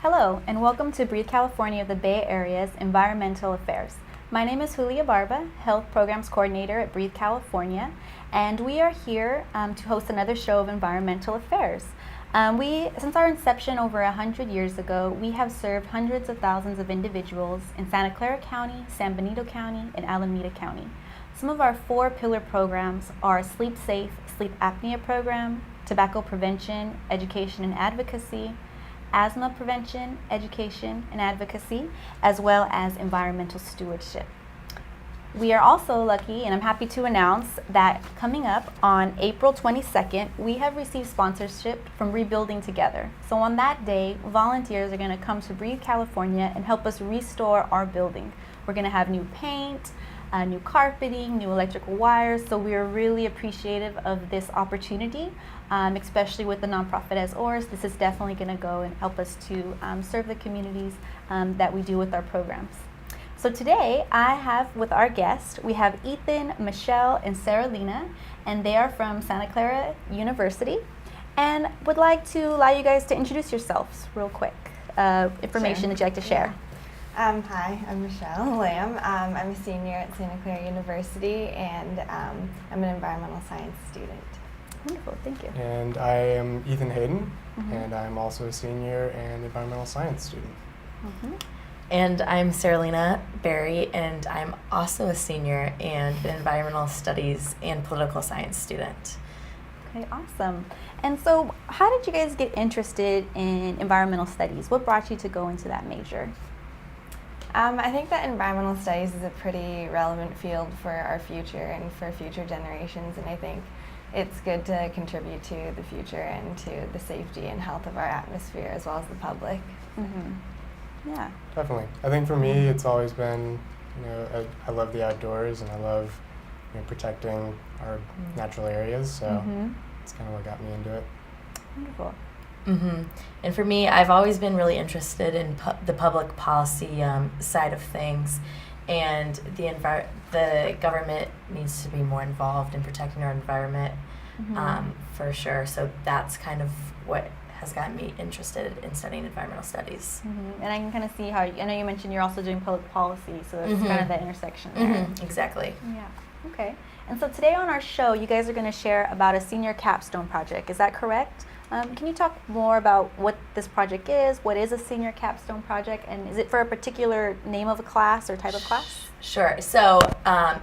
Hello, and welcome to Breathe California, the Bay Area's Environmental Affairs. My name is Julia Barba, Health Programs Coordinator at Breathe California, and we are here to host another show of environmental affairs. Since our inception over 100 years ago, we have served hundreds of thousands of individuals in Santa Clara County, San Benito County, and Alameda County. Some of our 4 pillar programs are Sleep Safe, Sleep Apnea Program, Tobacco Prevention, Education and Advocacy, Asthma Prevention, Education and Advocacy, as well as Environmental Stewardship. We are also lucky, and I'm happy to announce that coming up on April 22nd, we have received sponsorship from Rebuilding Together. So on that day, volunteers are going to come to Breathe California and help us restore our building. We're going to have new paint, new carpeting, new electrical wires, so we are really appreciative of this opportunity, especially with the nonprofit as ours. This is definitely going to go and help us to serve the communities that we do with our programs. So today I have with our guests, we have Ethan, Michelle, and Sarah Lena, and they are from Santa Clara University, and would like to allow you guys to introduce yourselves real quick, information Sure. that you'd like to share. Hi, I'm Michelle Lamb. I'm a senior at Santa Clara University, and I'm an environmental science student. Wonderful, thank you. And I am Ethan Hayden, and I'm also a senior and environmental science student. And I'm Saralina Berry, and I'm also a senior and an environmental studies and political science student. Okay, awesome. And so how did you guys get interested in environmental studies? What brought you to go into that major? I think that environmental studies is a pretty relevant field for our future and for future generations, and I think it's good to contribute to the future and to the safety and health of our atmosphere as well as the public. Yeah. Definitely. I think for me, it's always been, I love the outdoors and I love protecting our natural areas, so it's kind of what got me into it. Wonderful. And for me, I've always been really interested in the public policy side of things, and the government needs to be more involved in protecting our environment for sure. So that's kind of what has gotten me interested in studying environmental studies. And I can kind of see how, I know you mentioned you're also doing public policy, so that's kind of that intersection there. Exactly. Yeah, okay. And so today on our show, you guys are going to share about a senior capstone project, is that correct? Can you talk more about what this project is? What is a senior capstone project? And is it for a particular name of a class or type of class? Sure. So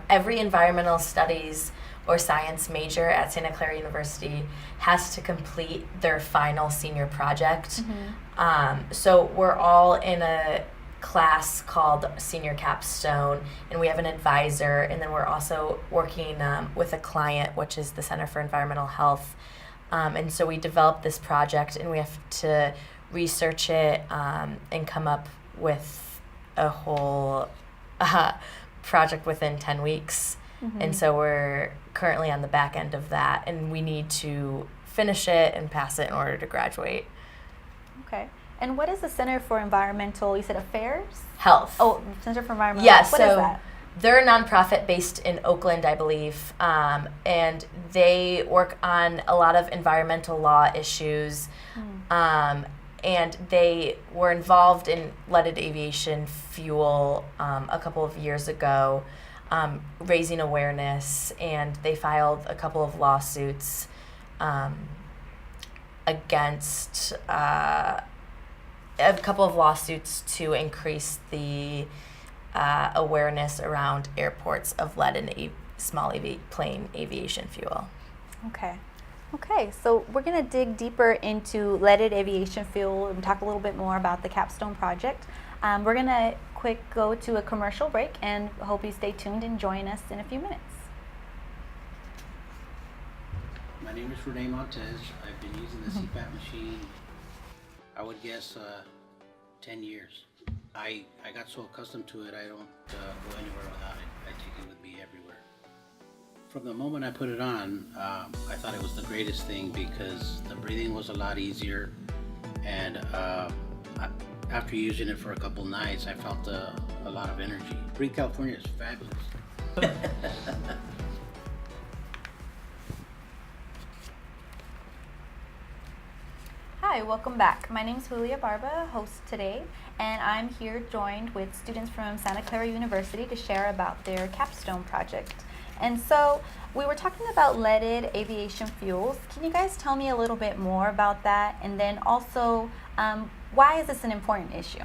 every environmental studies or science major at Santa Clara University has to complete their final senior project. So we're all in a class called Senior Capstone, and we have an advisor, and then we're also working with a client, which is the Center for Environmental Health. And so we developed this project, and we have to research it and come up with a whole project within 10 weeks. And so we're currently on the back end of that, and we need to finish it and pass it in order to graduate. Okay. And what is the Center for Environmental, you said Affairs? Health. Oh, Center for Environmental Yes. Health. What is that? They're a nonprofit based in Oakland, I believe, and they work on a lot of environmental law issues, and they were involved in leaded aviation fuel a couple of years ago, raising awareness, and they filed a couple of lawsuits to increase the awareness around airports of lead in small plane aviation fuel. Okay, so we're going to dig deeper into leaded aviation fuel and talk a little bit more about the Capstone project. We're going to go to a commercial break, and hope you stay tuned and join us in a few minutes. My name is Renee Montez. I've been using the CPAP machine, I would guess 10 years. I got so accustomed to it, I don't go anywhere without it. I take it with me everywhere. From the moment I put it on, I thought it was the greatest thing because the breathing was a lot easier, and after using it for a couple nights, I felt a lot of energy. Breathe California is fabulous. Hi, Hi, welcome back. My name is Julia Barba, host today, and I'm here joined with students from Santa Clara University to share about their Capstone project. And so we were talking about leaded aviation fuels. Can you guys tell me a little bit more about that? And then also, why is this an important issue?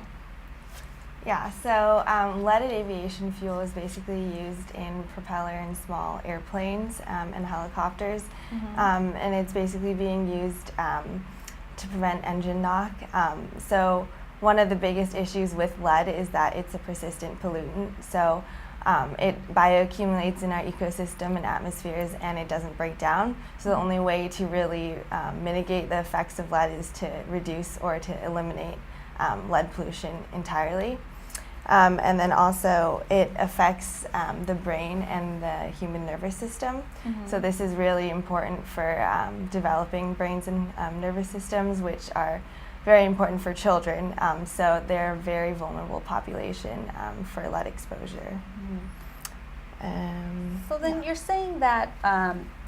Yeah, so leaded aviation fuel is basically used in propeller and small airplanes and helicopters, and it's basically being used to prevent engine knock. So one of the biggest issues with lead is that it's a persistent pollutant. So it bioaccumulates in our ecosystem and atmospheres, and it doesn't break down. So the only way to really mitigate the effects of lead is to reduce or to eliminate lead pollution entirely. And then also it affects the brain and the human nervous system. So this is really important for developing brains and nervous systems, which are very important for children. So they're a very vulnerable population for lead exposure. So then you're saying that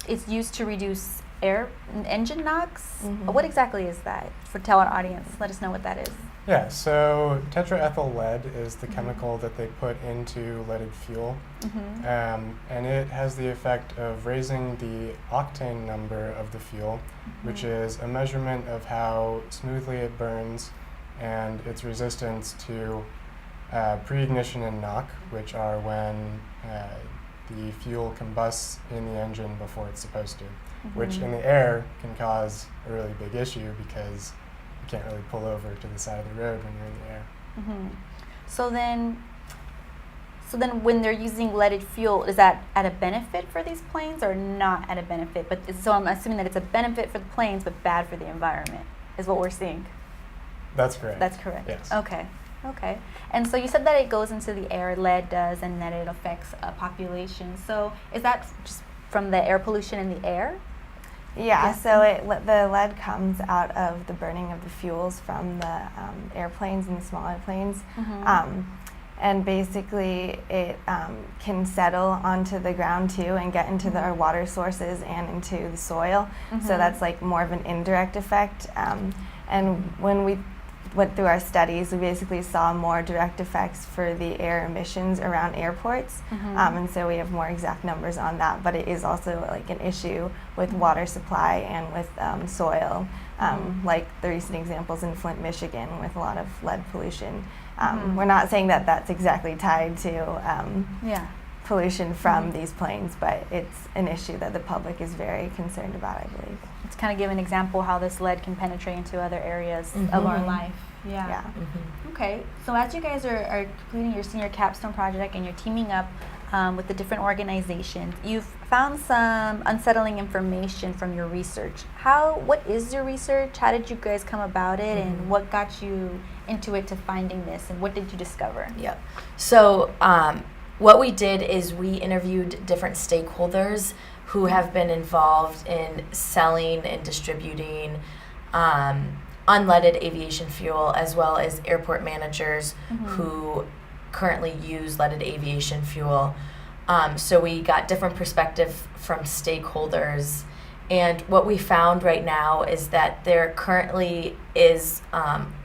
it's used to reduce engine knocks? What exactly is that? Tell our audience, let us know what that is. Yeah, so tetraethyl lead is the chemical that they put into leaded fuel, and it has the effect of raising the octane number of the fuel, which is a measurement of how smoothly it burns and its resistance to pre-ignition and knock, which are when the fuel combusts in the engine before it's supposed to, which in the air can cause a really big issue because you can't really pull over to the side of the road when you're in the air. So then when they're using leaded fuel, is that at a benefit for these planes or not at a benefit? So I'm assuming that it's a benefit for the planes but bad for the environment is what we're seeing. That's correct. That's correct. Yes. Okay. And so you said that it goes into the air, lead does, and that it affects a population. So is that just from the air pollution in the air? Yeah, so the lead comes out of the burning of the fuels from the airplanes and the small airplanes. And basically it can settle onto the ground too and get into our water sources and into the soil. So that's like more of an indirect effect. And when we went through our studies, we basically saw more direct effects for the air emissions around airports, and so we have more exact numbers on that, but it is also like an issue with water supply and with soil, like the recent examples in Flint, Michigan with a lot of lead pollution. We're not saying that that's exactly tied to pollution from these planes, but it's an issue that the public is very concerned about, I believe. Let's kind of give an example how this lead can penetrate into other areas of our life. Yeah. Okay, so as you guys are completing your senior capstone project and you're teaming up with the different organizations, you've found some unsettling information from your research. What is your research? How did you guys come about it, and what got you into it to finding this, and what did you discover? Yep. So what we did is we interviewed different stakeholders who have been involved in selling and distributing unleaded aviation fuel, as well as airport managers who currently use leaded aviation fuel. So we got different perspective from stakeholders, and what we found right now is that there currently is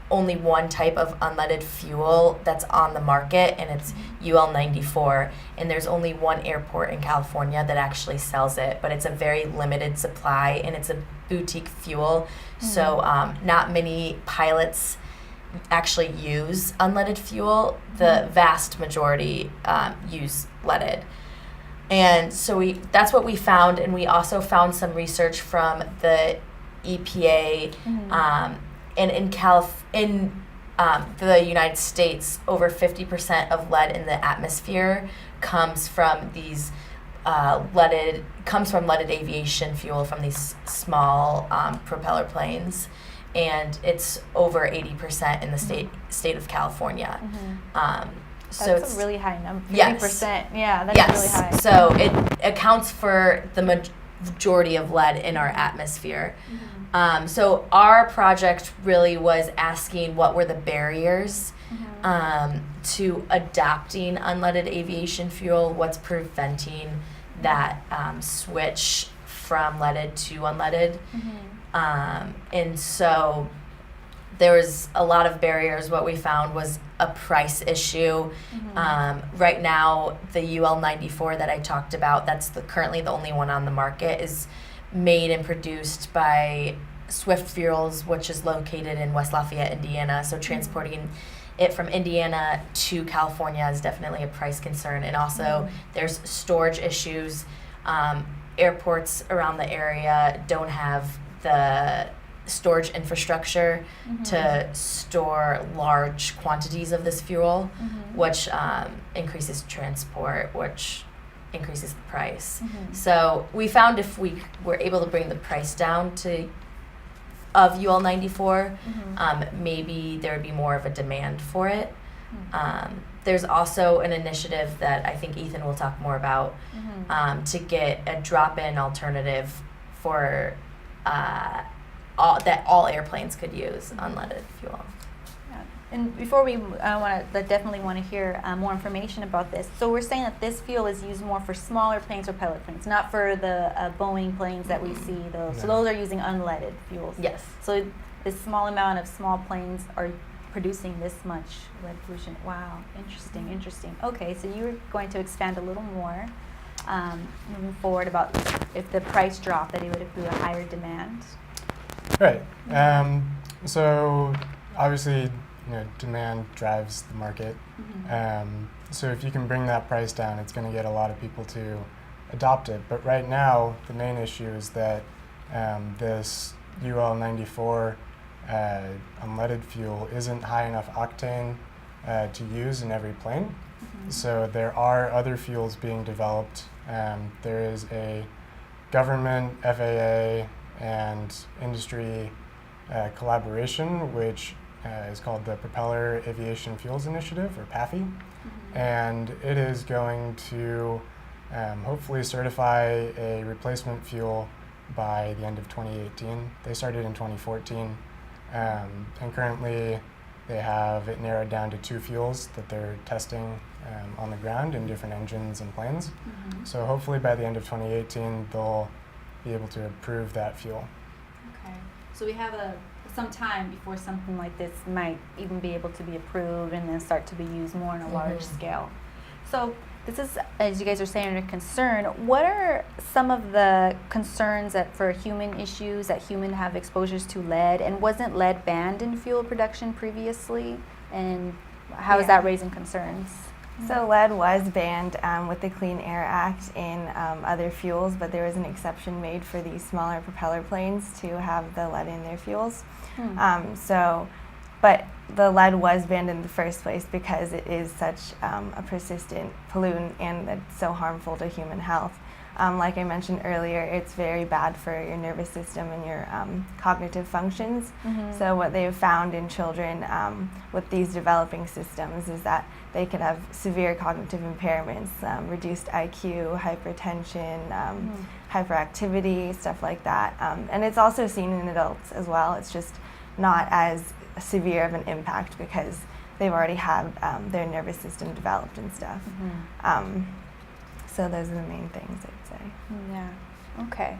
only one type of unleaded fuel that's on the market, and it's UL94, and there's only one airport in California that actually sells it, but it's a very limited supply, and it's a boutique fuel, so not many pilots actually use unleaded fuel. The vast majority use leaded. And so that's what we found, and we also found some research from the EPA, and in the United States, over 50% of lead in the atmosphere comes from these leaded aviation fuel from these small propeller planes, and it's over 80% in the state of California. So that's a really high number. 50%. Yes. Yeah, that's really high. So it accounts for the majority of lead in our atmosphere. So our project really was asking what were the barriers to adopting unleaded aviation fuel, what's preventing that switch from leaded to unleaded. And so there was a lot of barriers. What we found was a price issue. Right now, the UL 94 that I talked about, that's currently the only one on the market, is made and produced by Swift Fuels, which is located in West Lafayette, Indiana. So transporting it from Indiana to California is definitely a price concern. And also there's storage issues. Airports around the area don't have the storage infrastructure to store large quantities of this fuel, which increases transport, which increases the price. So we found if we were able to bring the price down of UL 94, maybe there would be more of a demand for it. There's also an initiative that I think Ethan will talk more about to get a drop-in alternative for all airplanes could use unleaded fuel. Yeah. And before we definitely want to hear more information about this. So we're saying that this fuel is used more for smaller planes or pellet planes, not for the Boeing planes that we see. Those. So those are using unleaded fuels. Yes. So this small amount of small planes are producing this much lead pollution. Wow, interesting. Okay, so you're going to expand a little more moving forward about if the price dropped, that it would accrue a higher demand. Right. So obviously, demand drives the market. So if you can bring that price down, it's going to get a lot of people to adopt it. But right now, the main issue is that this UL 94 unleaded fuel isn't high enough octane to use in every plane. So there are other fuels being developed. There is a government, FAA, and industry collaboration, which is called the Propeller Aviation Fuels Initiative, or PAFI. And it is going to hopefully certify a replacement fuel by the end of 2018. They started in 2014. And currently they have it narrowed down to 2 fuels that they're testing on the ground in different engines and planes. So hopefully by the end of 2018 they'll be able to approve that fuel. Okay. So we have some time before something like this might even be able to be approved and then start to be used more on a large scale. So this is, as you guys are saying, a concern. What are some of the concerns for human issues that humans have exposures to lead? And wasn't lead banned in fuel production previously? And how is that raising concerns? So lead was banned with the Clean Air Act in other fuels, but there was an exception made for these smaller propeller planes to have the lead in their fuels. But the lead was banned in the first place because it is such a persistent pollutant and it's so harmful to human health. Like I mentioned earlier, it's very bad for your nervous system and your cognitive functions. So what they've found in children with these developing systems is that they could have severe cognitive impairments, reduced IQ, hypertension, hyperactivity, stuff like that. And it's also seen in adults as well. It's just not as severe of an impact because they've already had their nervous system developed and stuff. So those are the main things I'd say. Yeah. Okay.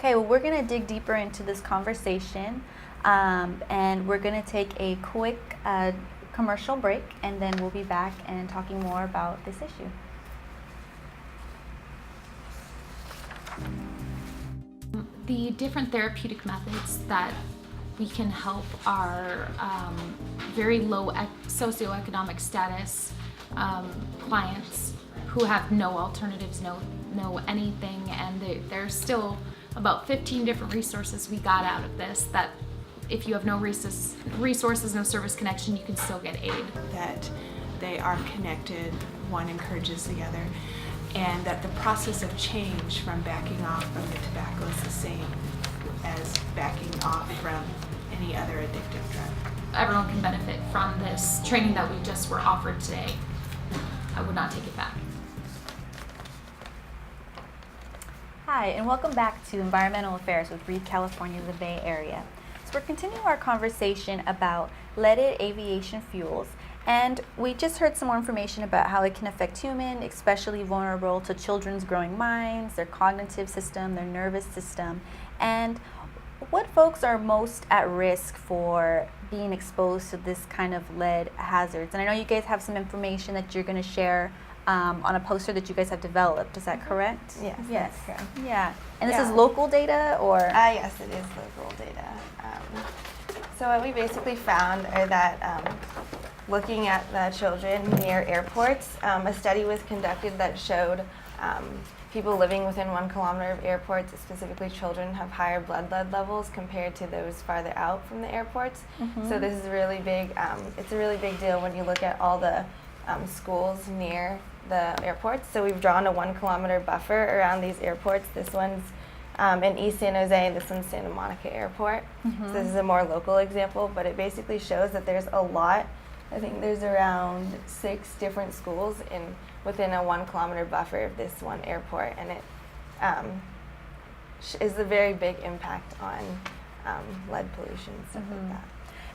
Well, we're going to dig deeper into this conversation, and we're going to take a quick commercial break, and then we'll be back and talking more about this issue. The different therapeutic methods that we can help our very low socioeconomic status clients who have no alternatives, no anything, and there's still about 15 different resources we got out of this that if you have no resources, no service connection, you can still get aid. That they are connected, one encourages the other, and that the process of change from backing off from the tobacco is the same as backing off from any other addictive drug. Everyone can benefit from this training that we just were offered today. I would not take it back. Hi, and welcome back to Environmental Affairs with Breathe California, the Bay Area. So we're continuing our conversation about leaded aviation fuels, and we just heard some more information about how it can affect humans, especially vulnerable to children's growing minds, their cognitive system, their nervous system, and what folks are most at risk for being exposed to this kind of lead hazards? And I know you guys have some information that you're going to share on a poster that you guys have developed. Is that correct? Yes, Yes. that's correct. Yeah. And this Yeah. is local data, or? Yes, it is local data. So what we basically found are that looking at the children near airports, a study was conducted that showed people living within 1 kilometer of airports, specifically children, have higher blood lead levels compared to those farther out from the airports. So this is really big. It's a really big deal when you look at all the schools near the airports. So we've drawn a 1 kilometer buffer around these airports. This one's in East San Jose, and this one's Santa Monica Airport. So this is a more local example, but it basically shows that there's a lot. I think there's around 6 different schools within a 1 kilometer buffer of this one airport, and it is a very big impact on lead pollution, stuff like that.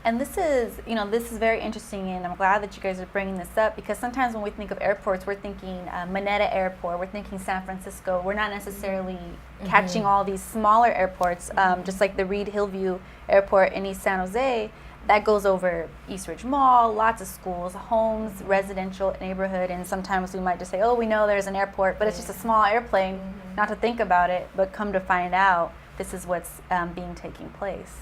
And this is very interesting, and I'm glad that you guys are bringing this up, because sometimes when we think of airports, we're thinking Manetta Airport, we're thinking San Francisco. We're not necessarily catching all these smaller airports, just like the Reed Hillview Airport in East San Jose. That goes over East Ridge Mall, lots of schools, homes, residential neighborhood, and sometimes we might just say, oh, we know there's an airport, but it's just a small airplane, not to think about it, but come to find out this is what's taking place.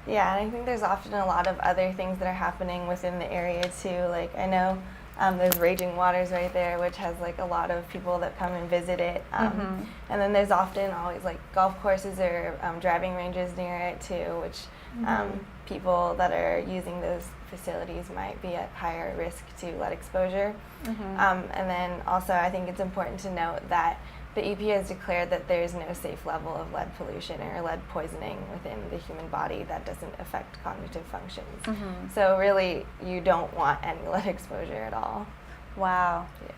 Yeah, and I think there's often a lot of other things that are happening within the area too. Like I know there's Raging Waters right there, which has like a lot of people that come and visit it. And then there's often always like golf courses or driving ranges near it too, which people that are using those facilities might be at higher risk to lead exposure. And then also I think it's important to note that the EPA has declared that there is no safe level of lead pollution or lead poisoning within the human body that doesn't affect cognitive functions. So really, you don't want any lead exposure at all. Wow. Yeah.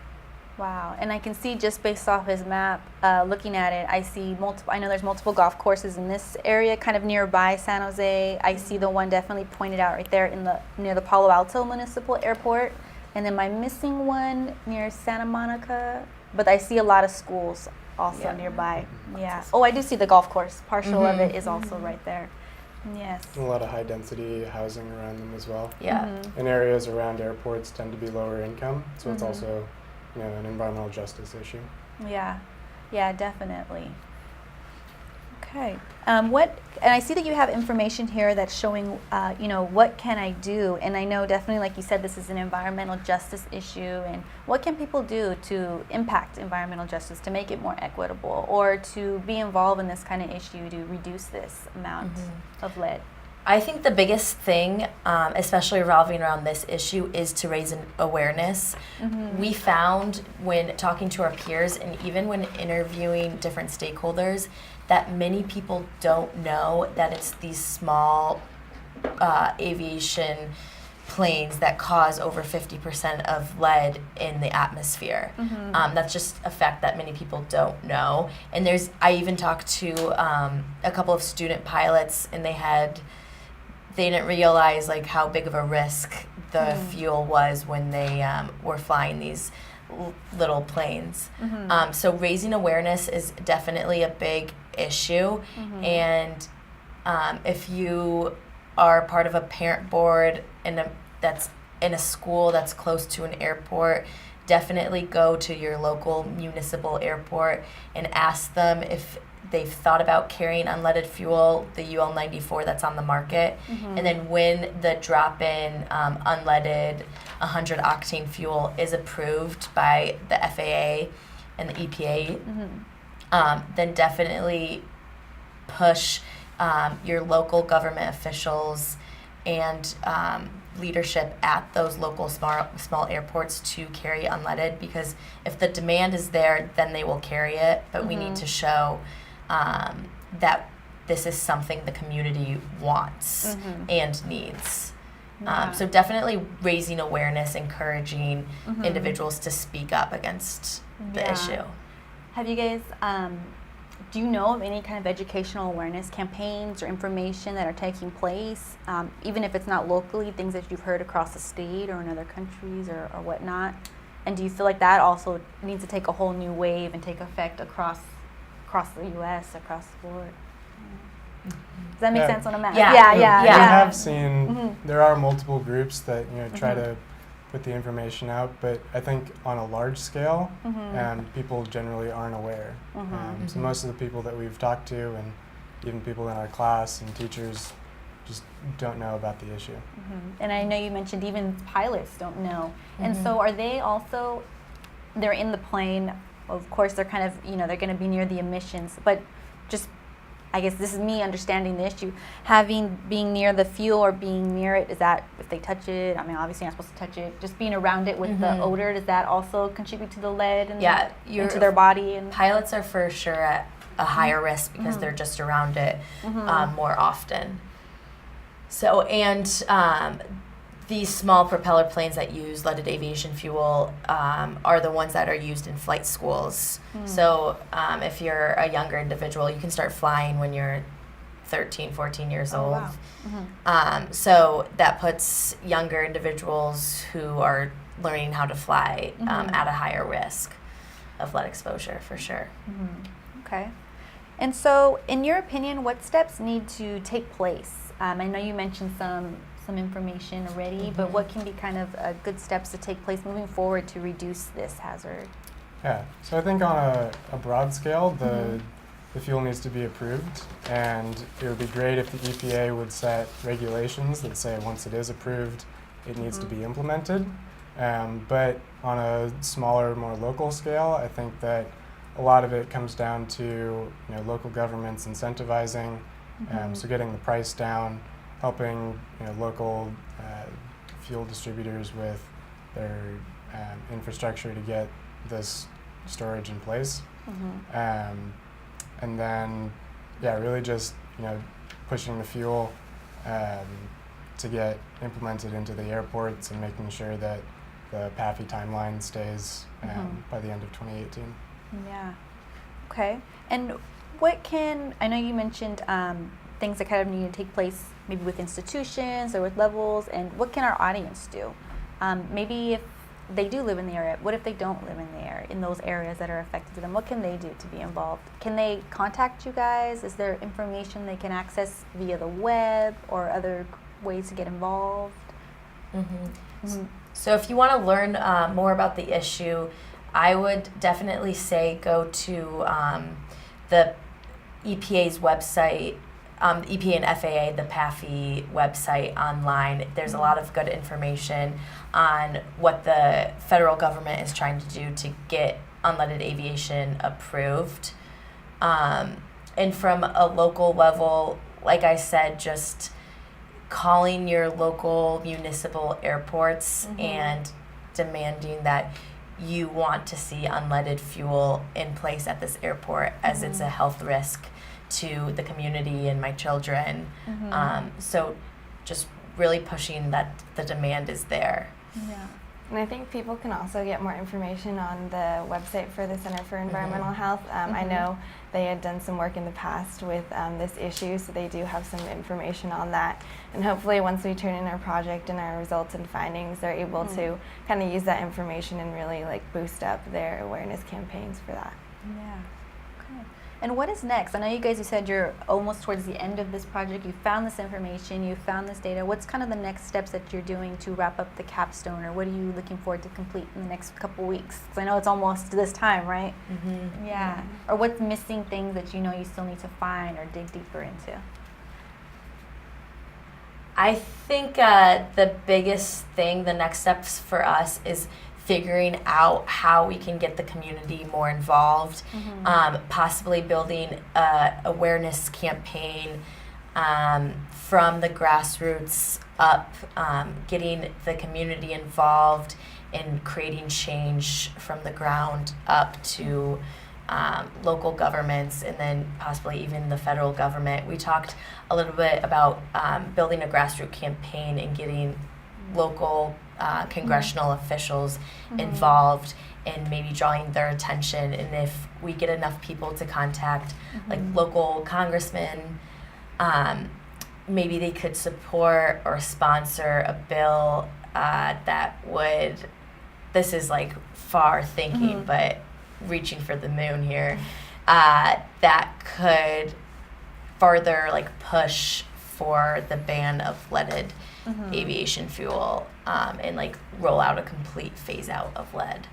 Wow. And I can see just based off his map, looking at it, I see multiple. I know there's multiple golf courses in this area, kind of nearby San Jose. I see the one definitely pointed out right there near the Palo Alto Municipal Airport, and then am I missing one near Santa Monica? But I see a lot of schools also nearby. Yeah. Oh, I do see the golf course. Partial of it is also right there. Yes. A lot of high-density housing around them as well. Yeah. And areas around airports tend to be lower income, so it's also, an environmental justice issue. Yeah. Yeah, definitely. Okay. And I see that you have information here that's showing, what can I do? And I know definitely, like you said, this is an environmental justice issue. And what can people do to impact environmental justice, to make it more equitable, or to be involved in this kind of issue to reduce this amount of lead? I think the biggest thing, especially revolving around this issue, is to raise an awareness. We found when talking to our peers and even when interviewing different stakeholders that many people don't know that it's these small aviation planes that cause over 50% of lead in the atmosphere. That's just a fact that many people don't know. And I even talked to a couple of student pilots, and they didn't realize like how big of a risk the fuel was when they were flying these little planes. So raising awareness is definitely a big issue. And if you are part of a parent board that's in a school that's close to an airport, definitely go to your local municipal airport and ask them if they've thought about carrying unleaded fuel, the UL 94 that's on the market. And then when the drop-in unleaded 100 octane fuel is approved by the FAA and the EPA, then definitely push your local government officials and leadership at those local small airports to carry unleaded, because if the demand is there, then they will carry it. But we need to show that this is something the community wants and needs. So definitely raising awareness, encouraging individuals to speak up against the issue. Have you guys, do you know of any kind of educational awareness campaigns or information that are taking place, even if it's not locally, things that you've heard across the state or in other countries or whatnot? And do you feel like that also needs to take a whole new wave and take effect across the U.S., across the board? Does that make Yeah. sense what I'm at? Yeah. Yeah. We have seen Mhm. there are multiple groups that try Mhm. to put the information out, but I think on a large scale, Mhm. people generally aren't aware. So Mhm. most of the people that we've talked to, and even people in our class and teachers, just don't know about the issue. And I know you mentioned even pilots don't know. And Mhm. so are they also, they're in the plane, of course they're kind of, they're going to be near the emissions, but just, I guess this is me understanding the issue, being near the fuel or being near it, is that if they touch it, I mean obviously you're not supposed to touch it, just being around it with the Mhm. odor, does that also contribute to the lead and Yeah, into their body? And pilots are for sure at a higher risk because they're just around it more often. So, and these small propeller planes that use leaded aviation fuel are the ones that are used in flight schools. So if you're a younger individual, you can start flying when you're 13, 14 years old. wow. So that puts younger individuals who are learning how to fly at a higher risk of lead exposure, for sure. Okay. And so, in your opinion, what steps need to take place? I know you mentioned some information already, but what can be kind of good steps to take place moving forward to reduce this hazard? Yeah, so I think on a broad scale, the fuel needs to be approved, and it would be great if the EPA would set regulations that say once it is approved, it needs to be implemented. But on a smaller, more local scale, I think that a lot of it comes down to local governments incentivizing, so getting the price down, helping local fuel distributors with their infrastructure to get this storage in place, and then really just pushing the fuel to get implemented into the airports and making sure that the PAFI timeline stays by the end of 2018. Yeah. Okay. And I know you mentioned things that kind of need to take place maybe with institutions or with levels, and what can our audience do? Maybe if they do live in the area, what if they don't live in those areas that are affected to them? What can they do to be involved? Can they contact you guys? Is there information they can access via the web or other ways to get involved? So if you want to learn more about the issue, I would definitely say go to the EPA's website, EPA and FAA, the PAFI website online. There's a lot of good information on what the federal government is trying to do to get unleaded aviation approved. And from a local level, like I said, just calling your local municipal airports and demanding that you want to see unleaded fuel in place at this airport, as it's a health risk to the community and my children. So just really pushing that the demand is there. Yeah. And I think people can also get more information on the website for the Center for Environmental Health. I know they had done some work in the past with this issue, so they do have some information on that. And hopefully once we turn in our project and our results and findings, they're able to kind of use that information and really boost up their awareness campaigns for that. Yeah. Okay. And what is next? I know you said you're almost towards the end of this project. You found this information, you found this data. What's kind of the next steps that you're doing to wrap up the capstone, or what are you looking forward to complete in the next couple weeks? Because I know it's almost this time, right? Yeah. Or what's missing things that you still need to find or dig deeper into? I think the biggest thing, the next steps for us is figuring out how we can get the community more involved, possibly building an awareness campaign from the grassroots up, getting the community involved in creating change from the ground up to local governments, and then possibly even the federal government. We talked a little bit about building a grassroots campaign and getting local congressional officials involved and maybe drawing their attention. And if we get enough people to contact local congressmen, maybe they could support or sponsor a bill that would, this is far thinking, but reaching for the moon here, that could farther like push for the ban of leaded aviation fuel and like roll out a complete phase out of lead.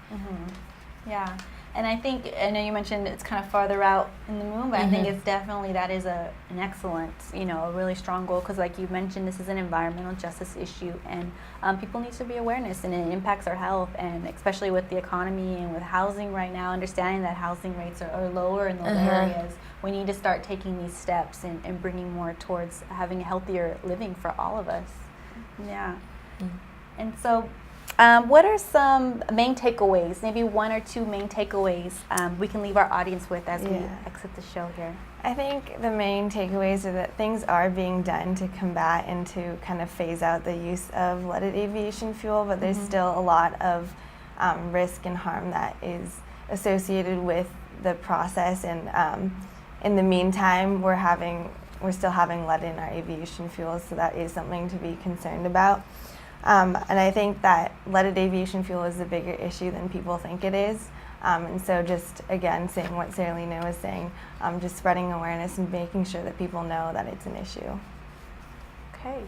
Yeah, and I think, I know you mentioned it's kind of farther out in the moon, but I think it's definitely, that is an excellent, you know, a really strong goal, because like you mentioned, this is an environmental justice issue, and people need to be awareness, and it impacts our health, and especially with the economy and with housing right now, understanding that housing rates are lower in those areas. We need to start taking these steps and bringing more towards having a healthier living for all of us. Yeah. And so, what are some main takeaways, maybe one or two main takeaways we can leave our audience with as we exit the show here? I think the main takeaways are that things are being done to combat and to kind of phase out the use of leaded aviation fuel, but there's still a lot of risk and harm that is associated with the process, and in the meantime we're still having lead in our aviation fuels, so that is something to be concerned about. And I think that leaded aviation fuel is a bigger issue than people think it is. And so just, again, saying what Sarah Lena was saying, just spreading awareness and making sure that people know that it's an issue. Okay.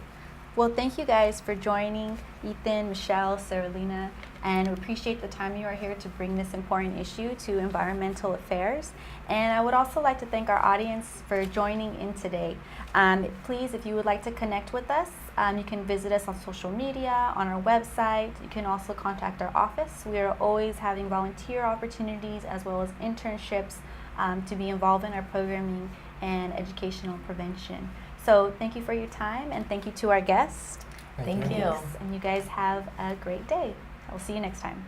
Well, thank you guys for joining, Ethan, Michelle, Sarah Lena, and we appreciate the time you are here to bring this important issue to environmental affairs. And I would also like to thank our audience for joining in today. Please, if you would like to connect with us, you can visit us on social media, on our website. You can also contact our office. We are always having volunteer opportunities as well as internships to be involved in our programming and educational prevention. So thank you for your time, and thank you to our guests. Thank you. And you guys have a great day. I'll see you next time.